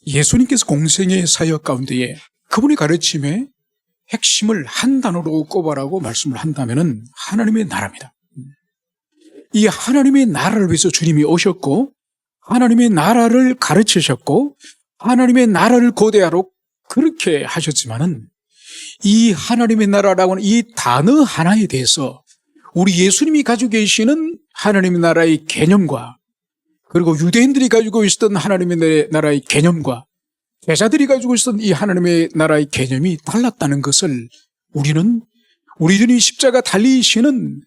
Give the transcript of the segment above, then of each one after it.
예수님께서 공생의 사역 가운데에 그분의 가르침에 핵심을 한 단어로 꼽아라고 말씀을 한다면은 하나님의 나라입니다. 이 하나님의 나라를 위해서 주님이 오셨고, 하나님의 나라를 가르치셨고, 하나님의 나라를 고대하러 그렇게 하셨지만은, 이 하나님의 나라라고 하는 이 단어 하나에 대해서 우리 예수님이 가지고 계시는 하나님의 나라의 개념과, 그리고 유대인들이 가지고 있었던 하나님의 나라의 개념과 제자들이 가지고 있었던 이 하나님의 나라의 개념이 달랐다는 것을 우리는 우리 주님 십자가 달리시는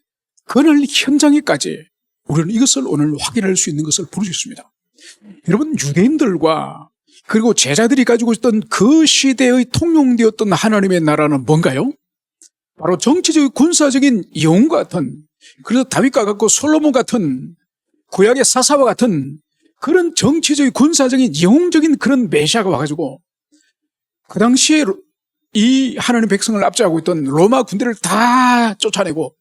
그날 현장에까지 우리는 이것을 오늘 확인할 수 있는 것을 볼 수 있습니다. 여러분, 유대인들과 그리고 제자들이 가지고 있었던 그 시대의 통용되었던 하나님의 나라는 뭔가요? 바로 정치적 군사적인 영웅 같은, 그래서 다윗과 같고 솔로몬 같은, 구약의 사사와 같은 그런 정치적 군사적인 영웅적인 그런 메시아가 와가지고 그 당시에 이 하나님 백성을 압제하고 있던 로마 군대를 다 쫓아내고,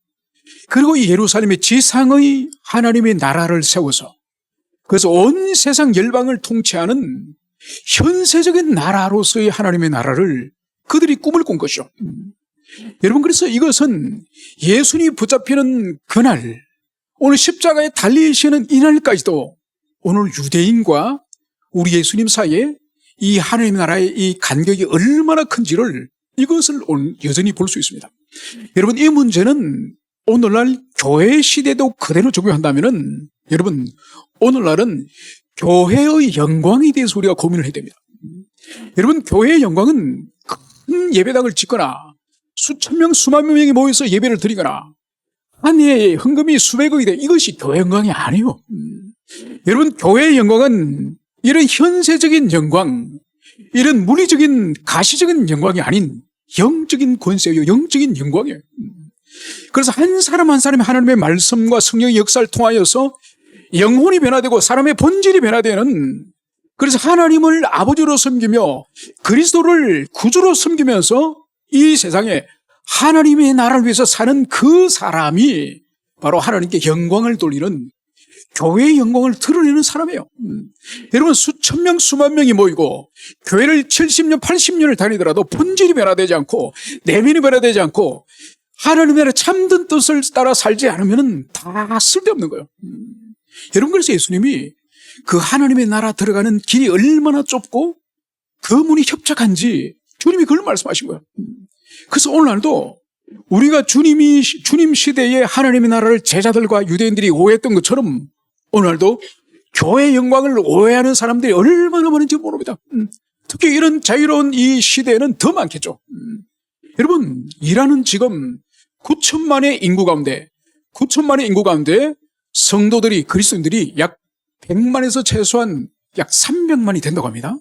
그리고 이 예루살렘의 지상의 하나님의 나라를 세워서 그래서 온 세상 열방을 통치하는 현세적인 나라로서의 하나님의 나라를 그들이 꿈을 꾼 것이죠. 여러분, 그래서 이것은 예수님이 붙잡히는 그날, 오늘 십자가에 달리시는 이날까지도 오늘 유대인과 우리 예수님 사이에 이 하나님의 나라의 이 간격이 얼마나 큰지를 이것을 오늘 여전히 볼 수 있습니다. 여러분, 이 문제는 오늘날 교회 시대도 그대로 적용한다면은 여러분, 오늘날은 교회의 영광에 대해서 우리가 고민을 해야 됩니다. 여러분, 교회의 영광은 큰 예배당을 짓거나 수천 명, 수만 명이 모여서 예배를 드리거나 한 해에 헌금이 수백억이 돼, 이것이 교회 영광이 아니에요. 여러분, 교회의 영광은 이런 현세적인 영광, 이런 물리적인 가시적인 영광이 아닌 영적인 권세요, 영적인 영광이에요. 그래서 한 사람 한 사람이 하나님의 말씀과 성령의 역사를 통하여서 영혼이 변화되고 사람의 본질이 변화되는, 그래서 하나님을 아버지로 섬기며 그리스도를 구주로 섬기면서 이 세상에 하나님의 나라를 위해서 사는 그 사람이 바로 하나님께 영광을 돌리는, 교회의 영광을 드러내는 사람이에요. 여러분, 수천 명, 수만 명이 모이고 교회를 70년, 80년을 다니더라도 본질이 변화되지 않고 내면이 변화되지 않고 하나님의 나라의 참된 뜻을 따라 살지 않으면 다 쓸데없는 거예요. 여러분, 그래서 예수님이 그 하나님의 나라 들어가는 길이 얼마나 좁고 그 문이 협착한지 주님이 그걸 말씀하신 거예요. 그래서 오늘날도 우리가 주님 시대에 하나님의 나라를 제자들과 유대인들이 오해했던 것처럼 오늘날도 교회의 영광을 오해하는 사람들이 얼마나 많은지 모릅니다. 특히 이런 자유로운 이 시대에는 더 많겠죠. 여러분, 이란은 지금 9천만의 인구 가운데 성도들이, 그리스도인들이 약 100만에서 최소한 약 300만이 된다고 합니다.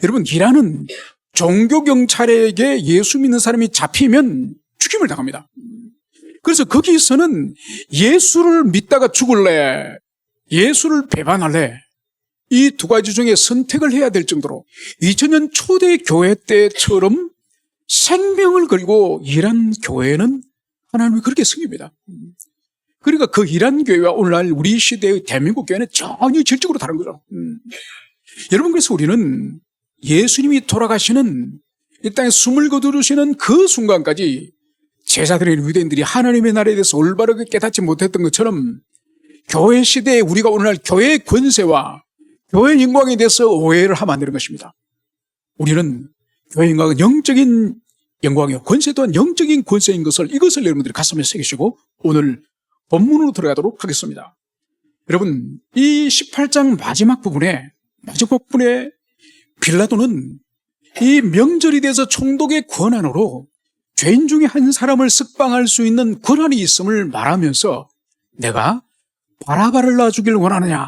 여러분, 이란은 종교경찰에게 예수 믿는 사람이 잡히면 죽임을 당합니다. 그래서 거기서는 예수를 믿다가 죽을래, 예수를 배반할래, 이 두 가지 중에 선택을 해야 될 정도로 2000년 초대 교회 때처럼 생명을 걸고 이란 교회는 하나님이 그렇게 섬깁니다. 그러니까 그 이란 교회와 오늘날 우리 시대의 대한민국 교회는 전혀 질적으로 다른 거죠. 여러분, 그래서 우리는 예수님이 돌아가시는 이 땅에 숨을 거두시는 그 순간까지 제자들의 유대인들이 하나님의 나라에 대해서 올바르게 깨닫지 못했던 것처럼 교회 시대에 우리가 오늘날 교회의 권세와 교회의 영광에 대해서 오해를 하면 안 되는 것입니다. 우리는 교회의 영광은 영적인 영광이요, 권세 또한 영적인 권세인 것을, 이것을 여러분들이 가슴에 새기시고 오늘 본문으로 들어가도록 하겠습니다. 여러분, 이 18장 마지막 부분에 빌라도는 이 명절이 돼서 총독의 권한으로 죄인 중에 한 사람을 석방할 수 있는 권한이 있음을 말하면서 내가 바라바를 놔주길 원하느냐,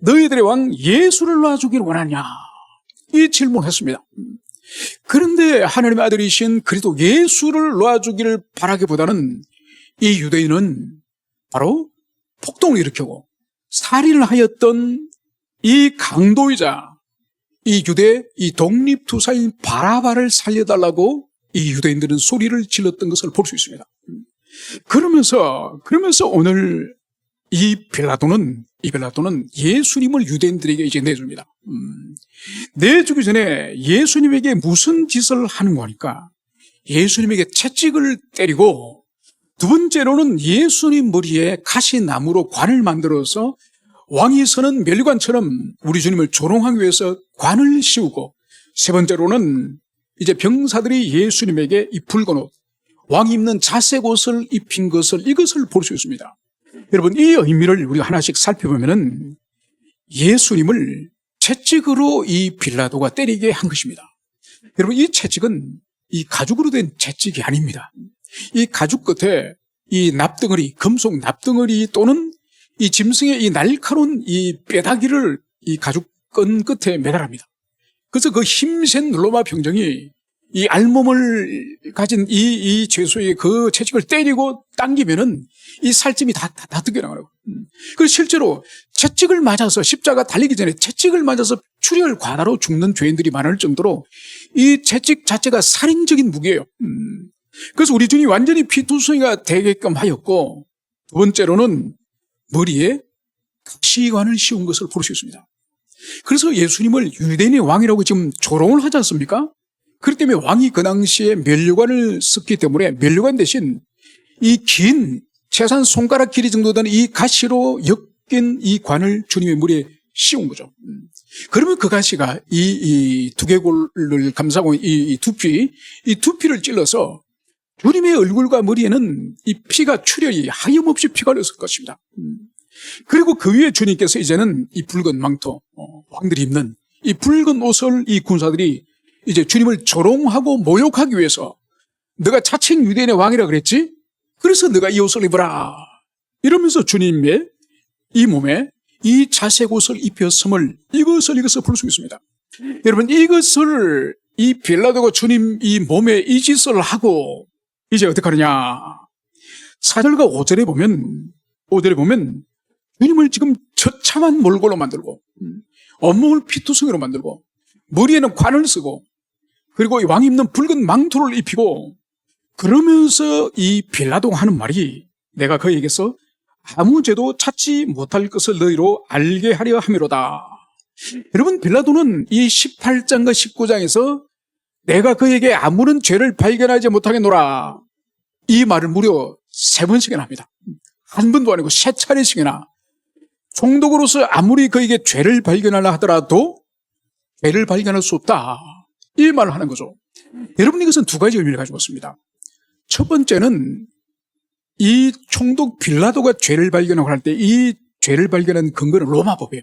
너희들의 왕 예수를 놔주길 원하느냐, 이 질문했습니다. 그런데 하나님의 아들이신 그리스도 예수를 놔주기를 바라기보다는 이 유대인은 바로 폭동을 일으키고 살인을 하였던 이 강도이자 이 유대 이 독립투사인 바라바를 살려달라고 이 유대인들은 소리를 질렀던 것을 볼 수 있습니다. 그러면서 오늘 이 빌라도는 예수님을 유대인들에게 이제 내줍니다. 내주기 전에 예수님에게 무슨 짓을 하는가 하니까 예수님에게 채찍을 때리고, 두 번째로는 예수님 머리에 가시나무로 관을 만들어서 왕이 서는 멸관처럼 우리 주님을 조롱하기 위해서 관을 씌우고, 세 번째로는 이제 병사들이 예수님에게 이 붉은 옷, 왕이 입는 자색 옷을 입힌 이것을 볼 수 있습니다. 여러분, 이 의미를 우리가 하나씩 살펴보면은 예수님을 채찍으로 이 빌라도가 때리게 한 것입니다. 여러분, 이 채찍은 이 가죽으로 된 채찍이 아닙니다. 이 가죽 끝에 이 납덩어리, 금속 납덩어리 또는 이 짐승의 이 날카로운 이 뼈다귀를 이 가죽끈 끝에 매달합니다. 그래서 그 힘센 로마 병정이 이 알몸을 가진 이 죄수의 그 채찍을 때리고 당기면은 이 살찜이 다 뜯겨나가요. 그래서 실제로 채찍을 맞아서 십자가 달리기 전에 채찍을 맞아서 출혈 과다로 죽는 죄인들이 많을 정도로 이 채찍 자체가 살인적인 무기예요. 그래서 우리 주님이 완전히 피투성이가 되게끔 하였고, 두 번째로는 머리에 가시관을 씌운 것을 볼 수 있습니다. 그래서 예수님을 유대인의 왕이라고 지금 조롱을 하지 않습니까? 그렇기 때문에 왕이 그 당시에 면류관을 썼기 때문에 면류관 대신 이 긴 최소한 손가락 길이 정도 되는 이 가시로 엮인 이 관을 주님의 머리에 씌운 거죠. 그러면 그 가시가 이 두개골을 감싸고 이 두피를 찔러서 주님의 얼굴과 머리에는 이 피가 출혈이 하염없이 피가 흘렀을 것입니다. 그리고 그 위에 주님께서 이제는 이 붉은 망토, 왕들이 입는 이 붉은 옷을 이 군사들이 이제 주님을 조롱하고 모욕하기 위해서, 너가 자칭 유대인의 왕이라 그랬지? 그래서 너가 이 옷을 입어라, 이러면서 주님의 이 몸에 이 자색 옷을 입혔음을 이것을 볼 수 있습니다. 여러분, 이것을 이 빌라도가 주님 이 몸에 이 짓을 하고 이제 어떻게 하느냐. 4절과 5절에 보면 주님을 지금 처참한 몰골로 만들고, 온몸을 피투성이로 만들고, 머리에는 관을 쓰고, 그리고 이 왕이 입는 붉은 망토를 입히고, 그러면서 이 빌라도가 하는 말이, 내가 그에게서 아무 죄도 찾지 못할 것을 너희로 알게 하려 함이로다. 여러분, 빌라도는 이 18장과 19장에서 내가 그에게 아무런 죄를 발견하지 못하겠노라, 이 말을 무려 3번씩이나 합니다. 한 번도 아니고 3차례씩이나. 총독으로서 아무리 그에게 죄를 발견하려 하더라도 죄를 발견할 수 없다, 이 말을 하는 거죠. 여러분, 이것은 두 가지 의미를 가지고 있습니다. 첫 번째는 이 총독 빌라도가 죄를 발견하고 할 때 이 죄를 발견한 근거는 로마법이에요.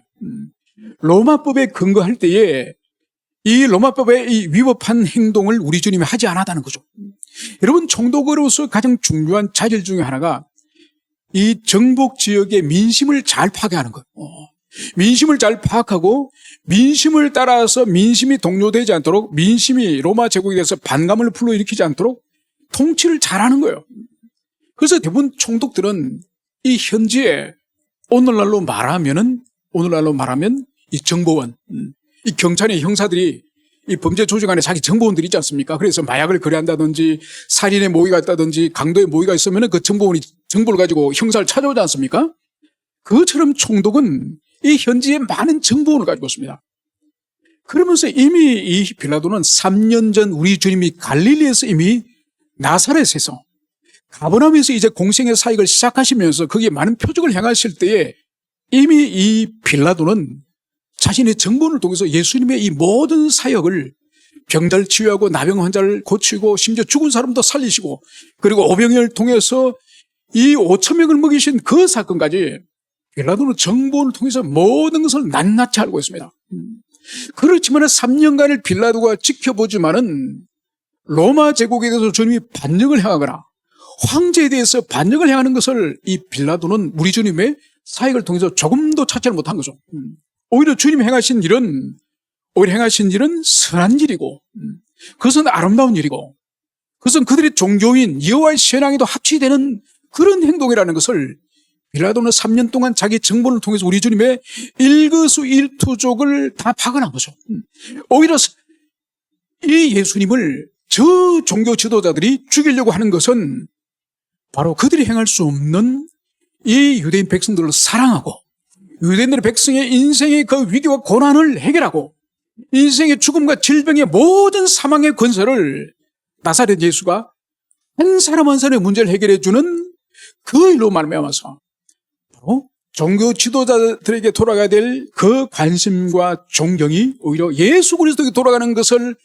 로마법에 근거할 때에 이 로마법에 이 위법한 행동을 우리 주님이 하지 않았다는 거죠. 여러분, 총독으로서 가장 중요한 자질 중에 하나가 이 정복 지역의 민심을 잘 파악하는 것. 민심을 잘 파악하고 민심을 따라서 민심이 동요되지 않도록, 민심이 로마 제국에 대해서 반감을 불러일으키지 않도록 통치를 잘하는 거예요. 그래서 대부분 총독들은 이 현지에 오늘날로 말하면 이 정보원, 이 경찰의 형사들이 이 범죄 조직 안에 자기 정보원들이 있지 않습니까? 그래서 마약을 거래한다든지 살인의 모의가 있다든지 강도의 모의가 있으면 그 정보원이 정보를 가지고 형사를 찾아오지 않습니까? 그것처럼 총독은 이 현지에 많은 정보원을 가지고 있습니다. 그러면서 이미 이 빌라도는 3년 전 우리 주님이 갈릴리에서 이미 나사렛에서 가버나움에서 이제 공생의 사역을 시작하시면서 거기에 많은 표적을 행하실 때에 이미 이 빌라도는 자신의 정보를 통해서 예수님의 이 모든 사역을, 병자를 치유하고 나병 환자를 고치고 심지어 죽은 사람도 살리시고, 그리고 오병이어를 통해서 이 5,000명을 먹이신 그 사건까지 빌라도는 정보를 통해서 모든 것을 낱낱이 알고 있습니다. 그렇지만 3년간을 빌라도가 지켜보지만은 로마 제국에 대해서 주님이 반역을 행하거나 황제에 대해서 반역을 행하는 것을 이 빌라도는 우리 주님의 사역을 통해서 조금도 찾지를 못한 거죠. 오히려 주님이 행하신 일은 선한 일이고, 그것은 아름다운 일이고, 그것은 그들의 종교인 여호와의 신앙에도 합치되는 그런 행동이라는 것을 빌라도는 3년 동안 자기 정보를 통해서 우리 주님의 일거수일투족을 다 파악한 거죠. 오히려 이 예수님을 저 종교 지도자들이 죽이려고 하는 것은 바로 그들이 행할 수 없는 이 유대인 백성들을 사랑하고 유대인들의 백성의 인생의 그 위기와 고난을 해결하고 인생의 죽음과 질병의 모든 사망의 권세를 나사렛 예수가 한 사람 한 사람의 문제를 해결해 주는 그 일로 말미암아서 바로 종교 지도자들에게 돌아가야 될 그 관심과 존경이 오히려 예수 그리스도에게 돌아가는 것을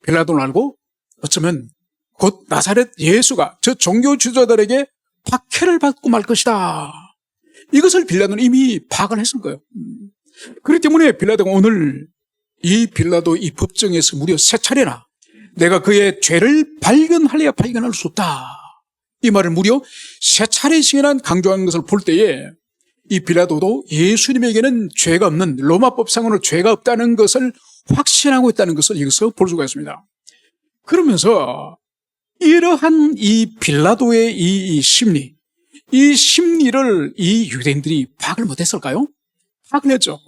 빌라도는 알고 어쩌면 곧 나사렛 예수가 저 종교 지도자들에게 박해를 받고 말 것이다. 이것을 빌라도는 이미 파악을 했을 거예요. 그렇기 때문에 빌라도가 오늘 이 빌라도 이 법정에서 무려 3차례나 내가 그의 죄를 발견할래야 발견할 수 없다. 이 말을 무려 3차례씩이나 강조하는 것을 볼 때에 이 빌라도도 예수님에게는 죄가 없는 로마법상으로 죄가 없다는 것을 확신하고 있다는 것을 여기서 볼 수가 있습니다. 그러면서 이러한 이 빌라도의 이 심리, 이 심리를 이 유대인들이 파악을 못했을까요? 파악을 했죠.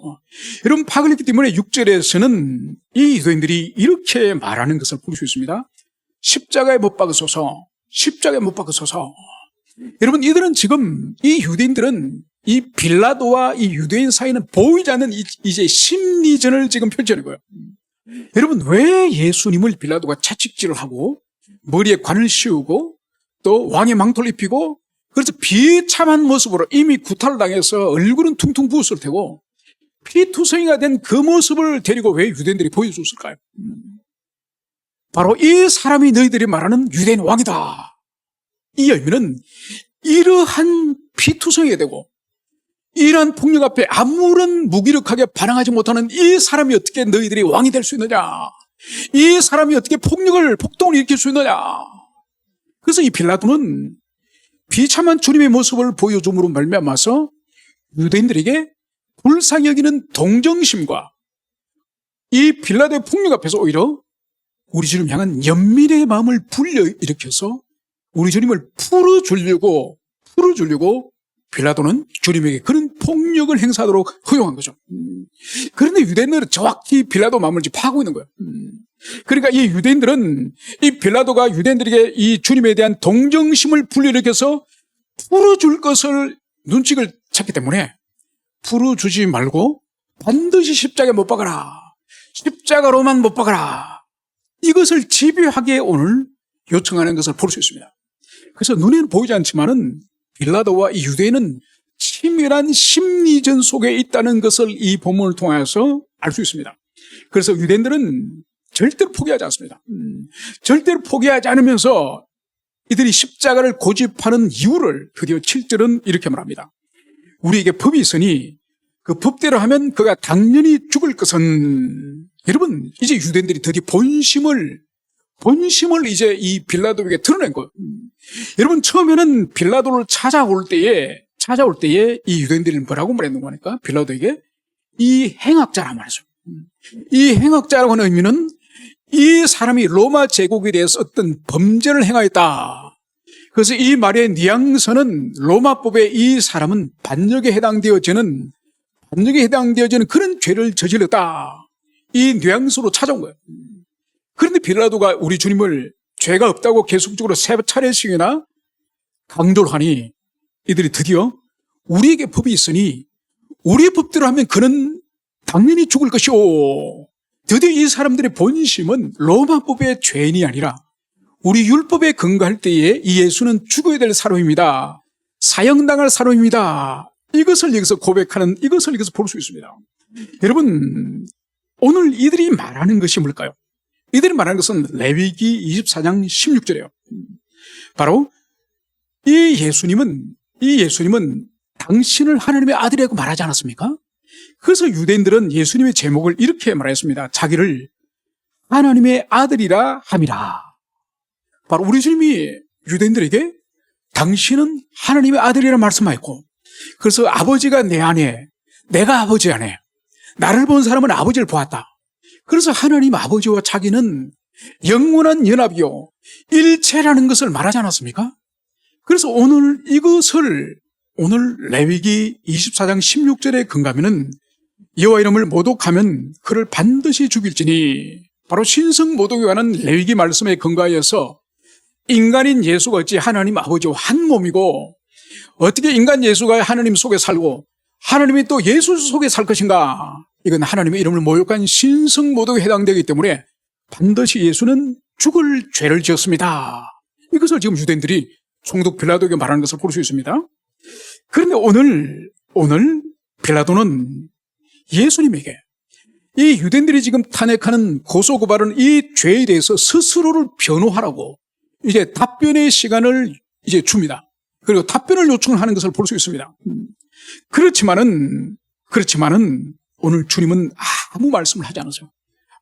여러분 파악을 했기 때문에 6절에서는 이 유대인들이 이렇게 말하는 것을 볼 수 있습니다. 십자가에 못 박으소서, 십자가에 못 박으소서. 여러분 이들은 지금 이 유대인들은 이 빌라도와 이 유대인 사이는 보이지 않는 이제 심리전을 지금 펼치는 거예요. 여러분 왜 예수님을 빌라도가 채찍질을 하고 머리에 관을 씌우고 또 왕의 망토를 입히고 그래서 비참한 모습으로 이미 구타를 당해서 얼굴은 퉁퉁 부었을 테고 피투성이가 된 그 모습을 데리고 왜 유대인들이 보여줬을까요? 바로 이 사람이 너희들이 말하는 유대인 왕이다. 이 의미는 이러한 피투성이가 되고 이러한 폭력 앞에 아무런 무기력하게 반항하지 못하는 이 사람이 어떻게 너희들이 왕이 될 수 있느냐? 이 사람이 어떻게 폭동을 일으킬 수 있느냐? 그래서 이 빌라도는 비참한 주님의 모습을 보여줌으로 말미암아서 유대인들에게 불쌍히 여기는 동정심과 이 빌라도의 폭력 앞에서 오히려 우리 주님 향한 연민의 마음을 불러일으켜서 우리 주님을 풀어주려고 빌라도는 주님에게 그런 폭력을 행사하도록 허용한 거죠. 그런데 유대인들은 정확히 빌라도 마음을 파악하고 있는 거예요. 그러니까 이 유대인들은 이 빌라도가 유대인들에게 이 주님에 대한 동정심을 불러일으켜서 풀어줄 것을 눈치를 챘기 때문에 풀어주지 말고 반드시 십자가에 못 박아라. 십자가로만 못 박아라. 이것을 집요하게 오늘 요청하는 것을 볼 수 있습니다. 그래서 눈에는 보이지 않지만은 빌라도와 이 유대인은 치밀한 심리전 속에 있다는 것을 이 본문을 통해서 알 수 있습니다. 그래서 유대인들은 절대로 포기하지 않습니다. 절대로 포기하지 않으면서 이들이 십자가를 고집하는 이유를 드디어 7절은 이렇게 말합니다. 우리에게 법이 있으니 그 법대로 하면 그가 당연히 죽을 것은. 여러분 이제 유대인들이 드디어 본심을 이제 이 빌라도에게 드러낸 거예요. 여러분 처음에는 빌라도를 찾아올 때에 이 유대인들이 뭐라고 말했는 거니까 빌라도에게 이 행악자라 말했어요. 이 행악자라고 하는 의미는 이 사람이 로마 제국에 대해서 어떤 범죄를 행하였다. 그래서 이 말의 뉘앙스는 로마법에 이 사람은 반역에 해당되어지는 그런 죄를 저질렀다. 이 뉘앙스로 찾아온 거예요. 그런데 빌라도가 우리 주님을 죄가 없다고 계속적으로 3차례씩이나 강조를 하니 이들이 드디어 우리에게 법이 있으니 우리의 법대로 하면 그는 당연히 죽을 것이오. 드디어 이 사람들의 본심은 로마법의 죄인이 아니라 우리 율법에 근거할 때에 이 예수는 죽어야 될 사람입니다. 사형당할 사람입니다. 이것을 여기서 고백하는, 이것을 여기서 볼 수 있습니다. 여러분 오늘 이들이 말하는 것이 뭘까요? 이들이 말하는 것은 레위기 24장 16절이에요. 바로 이 예수님은 당신을 하나님의 아들이라고 말하지 않았습니까? 그래서 유대인들은 예수님의 제목을 이렇게 말했습니다. 자기를 하나님의 아들이라 함이라. 바로 우리 주님이 유대인들에게 당신은 하나님의 아들이라 말씀하였고, 그래서 아버지가 내 안에, 내가 아버지 안에, 나를 본 사람은 아버지를 보았다. 그래서 하나님 아버지와 자기는 영원한 연합이요 일체라는 것을 말하지 않았습니까? 그래서 오늘 레위기 24장 16절에 근거하면은 여호와 이름을 모독하면 그를 반드시 죽일지니, 바로 신성 모독에 관한 레위기 말씀에 근거하여서 인간인 예수가 어찌 하나님 아버지와 한 몸이고 어떻게 인간 예수가 하나님 속에 살고 하나님이 또 예수 속에 살 것인가? 이건 하나님의 이름을 모욕한 신성모독에 해당되기 때문에 반드시 예수는 죽을 죄를 지었습니다. 이것을 지금 유대인들이 총독 빌라도에게 말하는 것을 볼 수 있습니다. 그런데 오늘 빌라도는 예수님에게 이 유대인들이 지금 탄핵하는 고소고발은 이 죄에 대해서 스스로를 변호하라고 이제 답변의 시간을 이제 줍니다. 그리고 답변을 요청하는 것을 볼 수 있습니다. 그렇지만은 오늘 주님은 아무 말씀을 하지 않으세요.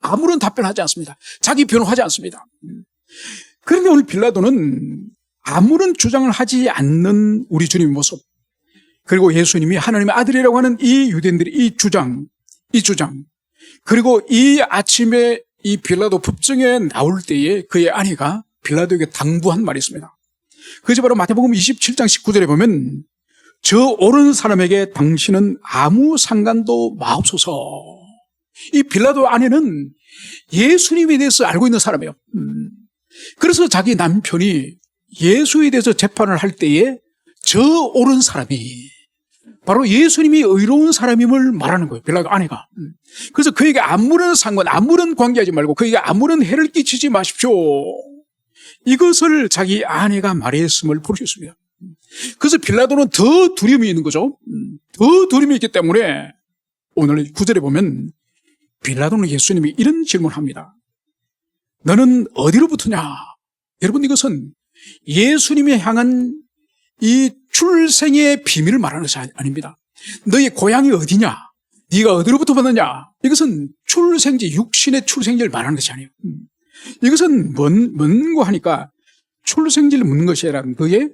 아무런 답변하지 않습니다. 자기 변호하지 않습니다. 그런데 오늘 빌라도는 아무런 주장을 하지 않는 우리 주님의 모습, 그리고 예수님이 하나님의 아들이라고 하는 이 유대인들의 이 주장, 그리고 이 아침에 이 빌라도 법정에 나올 때에 그의 아내가 빌라도에게 당부한 말이 있습니다. 그것이 바로 마태복음 27장 19절에 보면 저 옳은 사람에게 당신은 아무 상관도 마옵소서. 이 빌라도 아내는 예수님에 대해서 알고 있는 사람이에요. 그래서 자기 남편이 예수에 대해서 재판을 할 때에 저 옳은 사람이 바로 예수님이 의로운 사람임을 말하는 거예요. 빌라도 아내가. 그래서 그에게 아무런 관계하지 말고 그에게 아무런 해를 끼치지 마십시오. 이것을 자기 아내가 말했음을 볼 수 있습니다. 그래서 빌라도는 더 두려움이 있는 거죠. 더 두려움이 있기 때문에 오늘 9절에 보면 빌라도는 예수님이 이런 질문을 합니다. 너는 어디로 붙으냐? 여러분, 이것은 예수님이 향한 이 출생의 비밀을 말하는 것이 아닙니다. 너의 고향이 어디냐? 네가 어디로부터 받느냐? 이것은 출생지, 육신의 출생지를 말하는 것이 아니에요. 이것은 뭔고 하니까 출생지를 묻는 것이 아니라 너의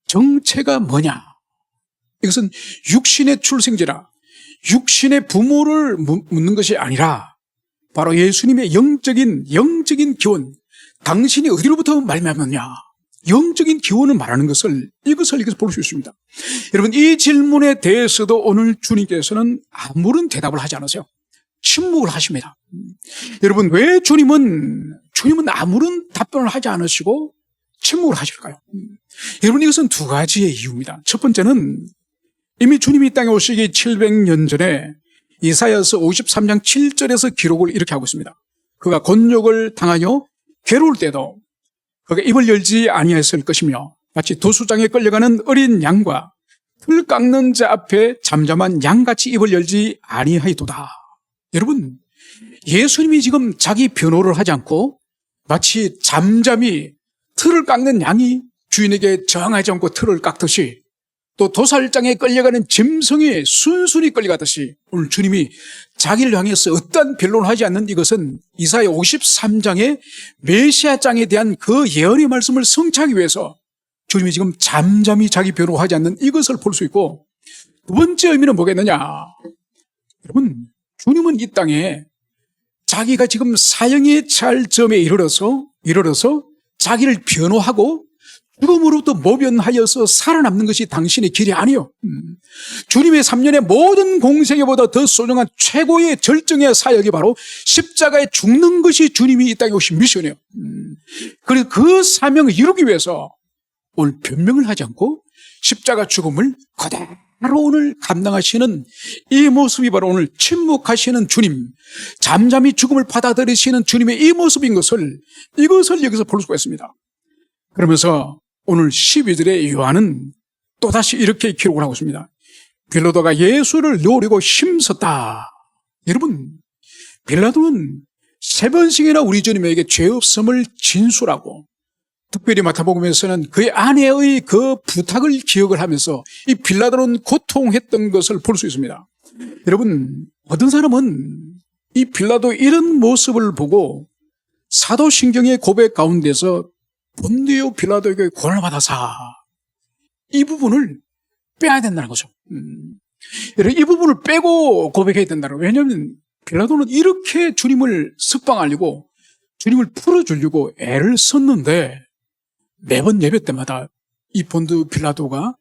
정체가 뭐냐? 이것은 육신의 출생지라 육신의 부모를 묻는 것이 아니라 바로 예수님의 영적인 기원, 당신이 어디로부터 말미암았냐? 영적인 기원을 말하는 것을 이것을 볼 수 있습니다. 여러분, 이 질문에 대해서도 오늘 주님께서는 아무런 대답을 하지 않으세요. 침묵을 하십니다. 여러분, 왜 주님은 아무런 답변을 하지 않으시고 침묵을 하실까요? 여러분, 이것은 두 가지의 이유입니다. 첫 번째는 이미 주님이 이 땅에 오시기 700년 전에 이사야서 53장 7절에서 기록을 이렇게 하고 있습니다. 그가 곤욕을 당하여 괴로울 때도 그가 입을 열지 아니하였을 것이며 마치 도수장에 끌려가는 어린 양과 틀 깎는 자 앞에 잠잠한 양같이 입을 열지 아니하이도다. 여러분, 예수님이 지금 자기 변호를 하지 않고 마치 잠잠히 틀을 깎는 양이 주인에게 저항하지 않고 틀을 깎듯이 또 도살장에 끌려가는 짐승이 순순히 끌려가듯이 오늘 주님이 자기를 향해서 어떠한 변론을 하지 않는 이것은 이사야 53장의 메시아장에 대한 그 예언의 말씀을 성취하기 위해서 주님이 지금 잠잠히 자기 변호하지 않는 이것을 볼 수 있고, 두 번째 의미는 뭐겠느냐? 여러분, 주님은 이 땅에 자기가 지금 사형에 처할 점에 이르러서 자기를 변호하고 죽음으로부터 모변하여서 살아남는 것이 당신의 길이 아니요. 주님의 3년의 모든 공생애보다 더 소중한 최고의 절정의 사역이 바로 십자가에 죽는 것이 주님이 이 땅에 오신 미션이에요. 그래서 그 사명을 이루기 위해서 오늘 변명을 하지 않고 십자가 죽음을 그대로 오늘 감당하시는 이 모습이 바로 오늘 침묵하시는 주님, 잠잠히 죽음을 받아들이시는 주님의 이 모습인 것을 이것을 여기서 볼 수가 있습니다. 그러면서 오늘 12절에 요한은 또다시 이렇게 기록을 하고 있습니다. 빌라도가 예수를 노리고 힘썼다. 여러분, 빌라도는 3번씩이나 우리 주님에게 죄 없음을 진술하고, 특별히 마태복음에서는 그의 아내의 그 부탁을 기억을 하면서 이 빌라도는 고통했던 것을 볼 수 있습니다. 여러분, 어떤 사람은 이 빌라도 이런 모습을 보고 사도신경의 고백 가운데서 본디오 빌라도에게 고난을 받아사, 이 부분을 빼야 된다는 거죠. 이 부분을 빼고 고백해야 된다는 거예요. 왜냐하면 빌라도는 이렇게 주님을 석방하려고, 주님을 풀어주려고 애를 썼는데 매번 예배 때마다 이 본디오 빌라도가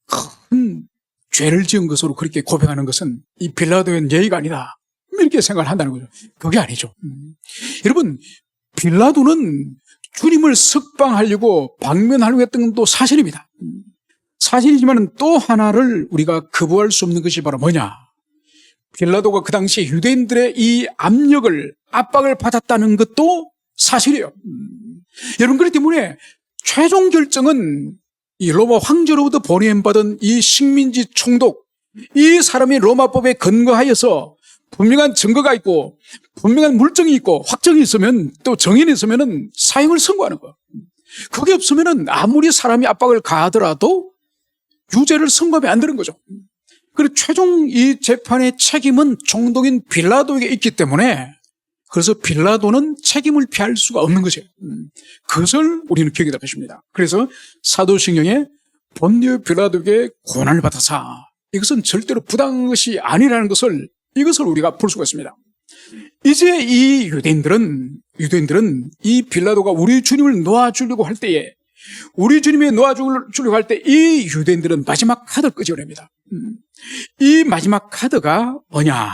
큰 죄를 지은 것으로 그렇게 고백하는 것은 이 빌라도의 예의가 아니다, 이렇게 생각을 한다는 거죠. 그게 아니죠. 여러분, 빌라도는 주님을 석방하려고 방면하려고 했던 건 또 사실입니다. 사실이지만 또 하나를 우리가 거부할 수 없는 것이 바로 뭐냐? 빌라도가 그 당시 유대인들의 이 압박을 받았다는 것도 사실이에요. 여러분, 그렇기 때문에 최종 결정은 이 로마 황제로부터 보냄받은 이 식민지 총독, 이 사람이 로마법에 근거하여서 분명한 증거가 있고 분명한 물증이 있고 확정이 있으면, 또 정인이 있으면 사형을 선고하는 거예요. 그게 없으면 아무리 사람이 압박을 가하더라도 유죄를 선고하면 안 되는 거죠. 그리고 최종 이 재판의 책임은 총독인 빌라도에게 있기 때문에, 그래서 빌라도는 책임을 피할 수가 없는 거죠. 그것을 우리는 기억해야 것입니다. 그래서 사도신경에 본디오 빌라도에게 고난을 받아사, 이것은 절대로 부당한 것이 아니라는 것을, 이것을 우리가 볼 수가 있습니다. 이제 이 유대인들은 이 빌라도가 우리 주님을 놓아주려고 할 때에, 우리 주님이 놓아주려고 할 때 이 유대인들은 마지막 카드를 끄집어냅니다. 이 마지막 카드가 뭐냐?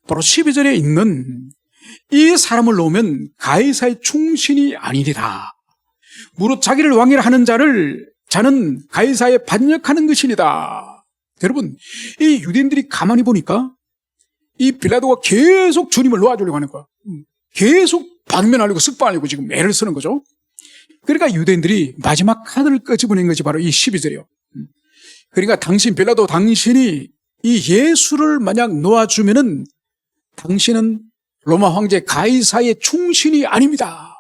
바로 12절에 있는 이 사람을 놓으면 가이사의 충신이 아니리라. 무릇 자기를 왕이라 하는 자는 가이사에 반역하는 것이니다. 여러분, 이 유대인들이 가만히 보니까 이 빌라도가 계속 주님을 놓아주려고 하는 거야. 계속 방면하려고 쓱방하려고 지금 애를 쓰는 거죠. 그러니까 유대인들이 마지막 카드를 끄집어낸 것이 바로 이 12절이에요. 그러니까 빌라도 당신이 이 예수를 만약 놓아주면은 당신은 로마 황제 가이사의 충신이 아닙니다.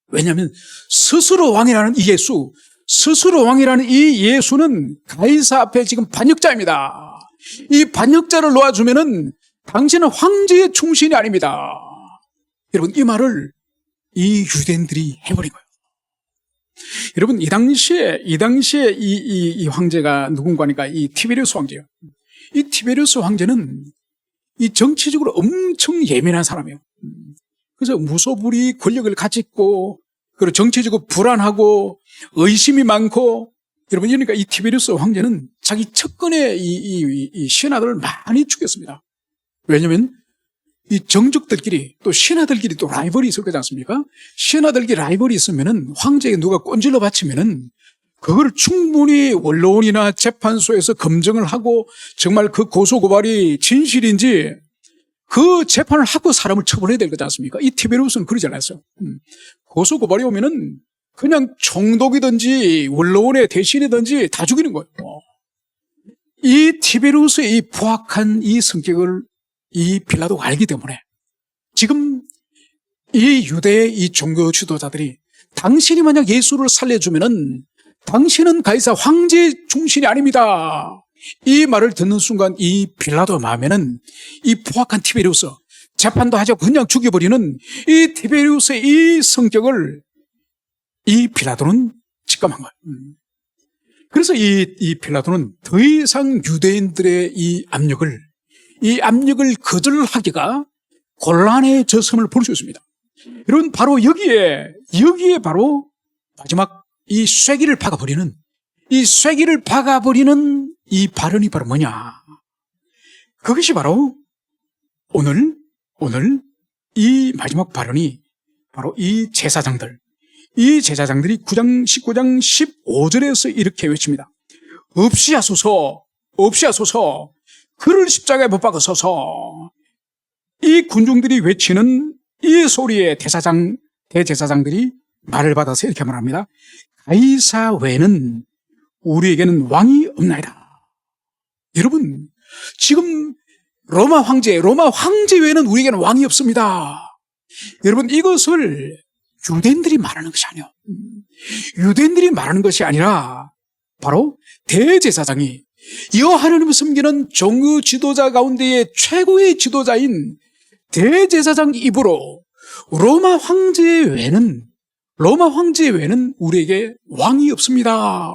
왜냐하면 스스로 왕이라는 이 예수는 가이사 앞에 지금 반역자입니다. 이 반역자를 놓아주면은 당신은 황제의 충신이 아닙니다. 여러분, 이 말을 이 유대인들이 해버린 거예요. 여러분, 이 당시에 이 황제가 누군가니까 이 티베리우스 황제예요. 이 티베리우스 황제는 이 정치적으로 엄청 예민한 사람이에요. 그래서 무소불위 권력을 가졌고, 그리고 정치적으로 불안하고 의심이 많고, 여러분, 그러니까 이 티베리우스 황제는 자기 측근의 이 신하들을 많이 죽였습니다. 왜냐하면 이 정적들끼리 또 신하들끼리 또 라이벌이 있을 거지 않습니까? 신하들끼리 라이벌이 있으면은 황제에게 누가 꼰질러 바치면은 그걸 충분히 원로원이나 재판소에서 검증을 하고 정말 그 고소고발이 진실인지 그 재판을 하고 사람을 처벌해야 될 거지 않습니까? 이 티베리우스는 그러지 않았어요. 고소고발이 오면은 그냥 총독이든지 원로원의 대신이든지 다 죽이는 거예요. 이 티베리우스의 이 포악한 이 성격을 이 빌라도가 알기 때문에 지금 이 유대의 이 종교 지도자들이 당신이 만약 예수를 살려주면은 당신은 가이사 황제의 충신이 아닙니다. 이 말을 듣는 순간 이 빌라도 마음에는 이 포악한 티베리우스, 재판도 하지 않고 그냥 죽여버리는 이 티베리우스의 이 성격을 이 빌라도는 직감한 거예요. 그래서 이 빌라도는 더 이상 유대인들의 이 압력을 거절하기가 곤란해졌음을 볼 수 있습니다. 여러분, 바로 여기에 바로 마지막 이 쐐기를 박아버리는 이 발언이 바로 뭐냐? 그것이 바로 오늘 이 마지막 발언이 바로 이 제사장들이 9장 19장 15절에서 이렇게 외칩니다. 없이하소서 그를 십자가에 못 박으소서. 이 군중들이 외치는 이 소리에 대제사장들이 말을 받아서 이렇게 말합니다. 가이사 외에는 우리에게는 왕이 없나이다. 여러분, 지금 로마 황제 외에는 우리에게는 왕이 없습니다. 여러분, 이것을 유대인들이 말하는 것이 아니에요. 유대인들이 말하는 것이 아니라 바로 대제사장이 하나님을 섬기는 종교 지도자 가운데의 최고의 지도자인 대제사장 입으로 로마 황제 외에는 우리에게 왕이 없습니다.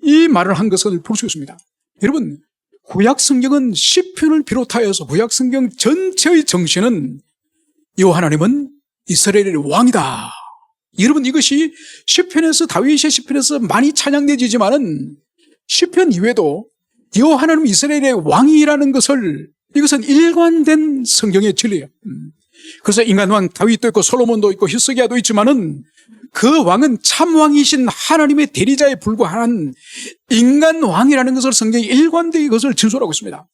이 말을 한 것을 볼 수 있습니다. 여러분, 구약 성경은 시편을 비롯하여서 구약 성경 전체의 정신은 이 하나님은 이스라엘의 왕이다. 여러분, 이것이 시편에서 다윗의 시편에서 많이 찬양되지만은 시편 이외에도 여호와 하나님 이스라엘의 왕이라는 이것은 일관된 성경의 진리예요. 그래서 인간 왕 다윗도 있고 솔로몬도 있고 히스기야도 있지만은 그 왕은 참왕이신 하나님의 대리자에 불과한 인간 왕이라는 것을 성경이 일관되게 그것을 진술하고 있습니다.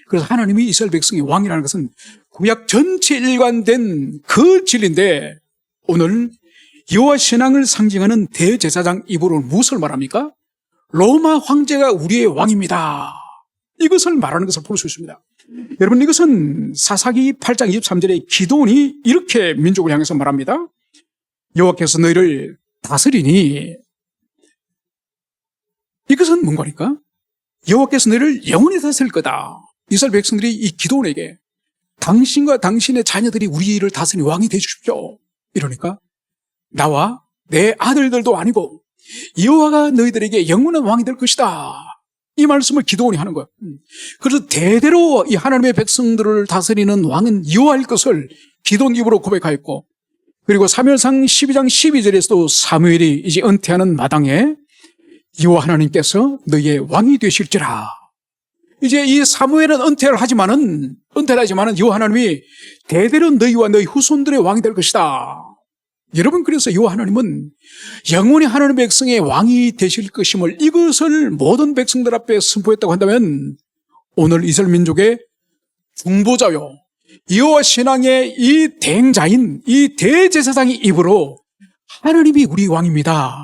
그래서 하나님이 이스라엘 백성의 왕이라는 것은 구약 전체 일관된 그 진리인데, 오늘 여호와 신앙을 상징하는 대제사장 입으로 무엇을 말합니까? 로마 황제가 우리의 왕입니다. 이것을 말하는 것을 볼 수 있습니다. 여러분, 이것은 사사기 8장 23절에 기드온이 이렇게 민족을 향해서 말합니다. 여호와께서 너희를 다스리니, 이것은 뭔가니까? 여호와께서 너희를 영원히 다스릴 거다. 이스라엘 백성들이 이 기드온에게 당신과 당신의 자녀들이 우리를 다스리는 왕이 되십시오 이러니까, 나와 내 아들들도 아니고 여호와가 너희들에게 영원한 왕이 될 것이다, 이 말씀을 기드온이 하는 거예요. 그래서 대대로 이 하나님의 백성들을 다스리는 왕은 여호와일 것을 기드온 입으로 고백하였고, 그리고 사무엘상 12장 12절에서도 사무엘이 이제 은퇴하는 마당에 여호와 하나님께서 너희의 왕이 되실지라. 이제 이 사무엘은 은퇴를 하지만은 여호와 하나님이 대대로 너희와 너희 후손들의 왕이 될 것이다. 여러분, 그래서 여호와 하나님은 영원히 하나님의 백성의 왕이 되실 것임을, 이것을 모든 백성들 앞에 선포했다고 한다면, 오늘 이스라엘 민족의 중보자요, 여호와 신앙의 이 대행자인 이 대제사장의 입으로 하나님이 우리 왕입니다,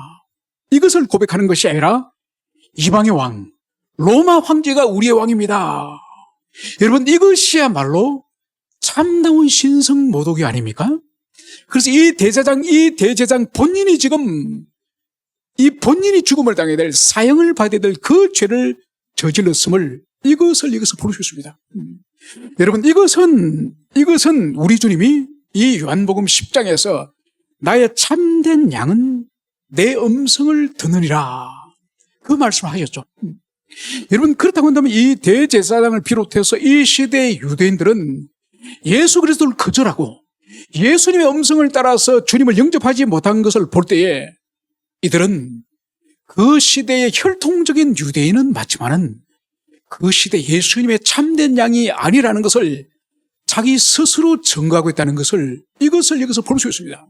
이것을 고백하는 것이 아니라 이방의 왕, 로마 황제가 우리의 왕입니다. 여러분, 이것이야말로 참다운 신성 모독이 아닙니까? 그래서 이 대제사장 본인이 지금 이 본인이 죽음을 당해야 될, 사형을 받아야 될 그 죄를 저질렀음을, 이것을 볼 수 있습니다. 여러분, 이것은 우리 주님이 이 요한복음 10장에서 나의 참된 양은 내 음성을 듣느니라, 그 말씀을 하셨죠. 여러분, 그렇다고 한다면 이 대제사장을 비롯해서 이 시대의 유대인들은 예수 그리스도를 거절하고 예수님의 음성을 따라서 주님을 영접하지 못한 것을 볼 때에, 이들은 그 시대의 혈통적인 유대인은 맞지만은 그 시대 예수님의 참된 양이 아니라는 것을 자기 스스로 증거하고 있다는 것을, 이것을 여기서 볼 수 있습니다.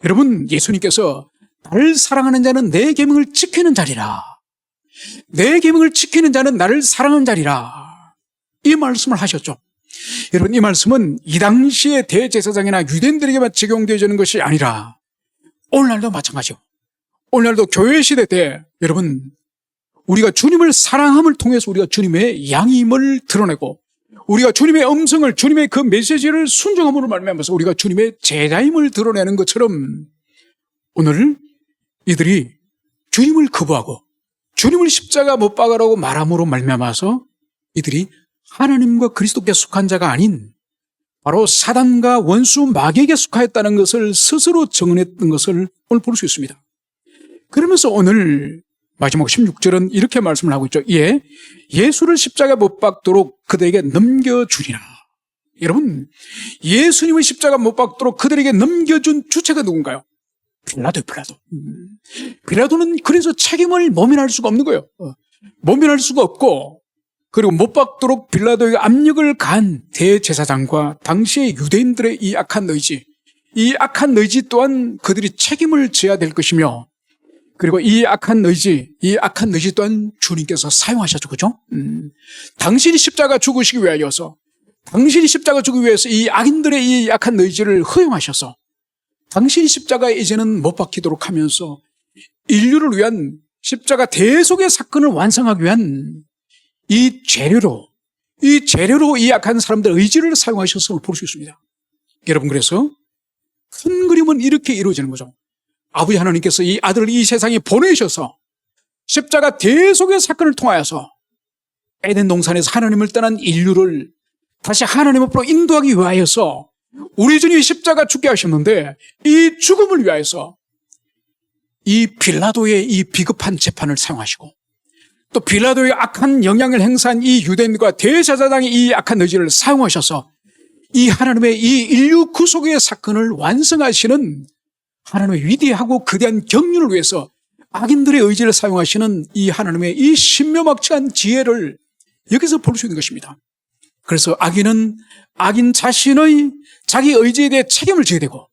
여러분, 예수님께서 나를 사랑하는 자는 내 계명을 지키는 자리라, 내 계명을 지키는 자는 나를 사랑하는 자리라, 이 말씀을 하셨죠. 여러분, 이 말씀은 이 당시의 대제사장이나 유대인들에게만 적용되어지는 것이 아니라 오늘날도 마찬가지요. 오늘날도 교회 시대 때, 여러분, 우리가 주님을 사랑함을 통해서 우리가 주님의 양임을 드러내고, 우리가 주님의 음성을, 주님의 그 메시지를 순종함으로 말미암아서 우리가 주님의 제자임을 드러내는 것처럼, 오늘 이들이 주님을 거부하고 주님을 십자가 못 박으라고 말함으로 말미암아서 이들이 하나님과 그리스도께 속한 자가 아닌 바로 사단과 원수 마귀에게 속하였다는 것을 스스로 증언했던 것을 오늘 볼 수 있습니다. 그러면서 오늘 마지막 16절은 이렇게 말씀을 하고 있죠. 예, 예수를 십자가 못 박도록 그들에게 넘겨주리라. 여러분, 예수님을 십자가 못 박도록 그들에게 넘겨준 주체가 누군가요? 빌라도. 빌라도는 그래서 책임을 모면할 수가 없는 거예요. 모면할 수가 없고, 그리고 못 박도록 빌라도에게 압력을 가한 대제사장과 당시의 유대인들의 이 악한 의지 또한 그들이 책임을 져야 될 것이며, 그리고 이 악한 의지 또한 주님께서 사용하셨죠. 그죠? 당신이 십자가 죽기 위해서 이 악인들의 이 악한 의지를 허용하셔서 당신이 십자가에 이제는 못 박히도록 하면서 인류를 위한 십자가 대속의 사건을 완성하기 위한 이 재료로 이 악한 사람들의 의지를 사용하셔서 볼 수 있습니다. 여러분, 그래서 큰 그림은 이렇게 이루어지는 거죠. 아버지 하나님께서 이 아들을 이 세상에 보내셔서 십자가 대속의 사건을 통하여서 에덴 동산에서 하나님을 떠난 인류를 다시 하나님 앞으로 인도하기 위하여서 우리 주님이 십자가 죽게 하셨는데, 이 죽음을 위하여서 이 빌라도의 이 비겁한 재판을 사용하시고, 또 빌라도의 악한 영향을 행사한 이 유대인과 대제사장의 이 악한 의지를 사용하셔서 이 하나님의 이 인류 구속의 사건을 완성하시는 하나님의 위대하고 거대한 경륜을 위해서 악인들의 의지를 사용하시는 이 하나님의 이 신묘막측한 지혜를 여기서 볼 수 있는 것입니다. 그래서 악인은 악인 자신의 자기 의지에 대해 책임을 져야 되고,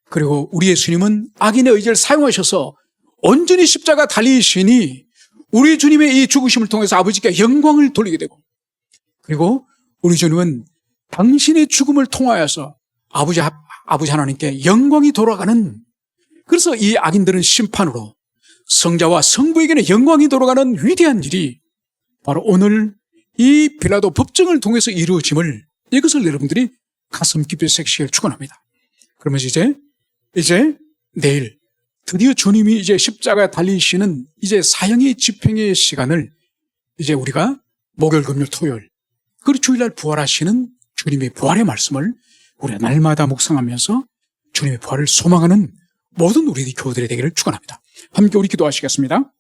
그리고 우리 예수님은 악인의 의지를 사용하셔서 온전히 십자가 달리시니 우리 주님의 이 죽으심을 통해서 아버지께 영광을 돌리게 되고, 그리고 우리 주님은 당신의 죽음을 통하여서 아버지 하나님께 영광이 돌아가는, 그래서 이 악인들은 심판으로 성자와 성부에게는 영광이 돌아가는 위대한 일이 바로 오늘 이 빌라도 법정을 통해서 이루어짐을, 이것을 여러분들이 가슴 깊이 새기시길 축원합니다. 그러면서 이제 내일 드디어 주님이 이제 십자가에 달리시는 이제 사형의 집행의 시간을 이제 우리가 목요일, 금요일, 토요일, 그리고 주일날 부활하시는 주님의 부활의 말씀을 우리가 날마다 묵상하면서 주님의 부활을 소망하는 모든 우리 교우들이 되기를 축원합니다. 함께 우리 기도하시겠습니다.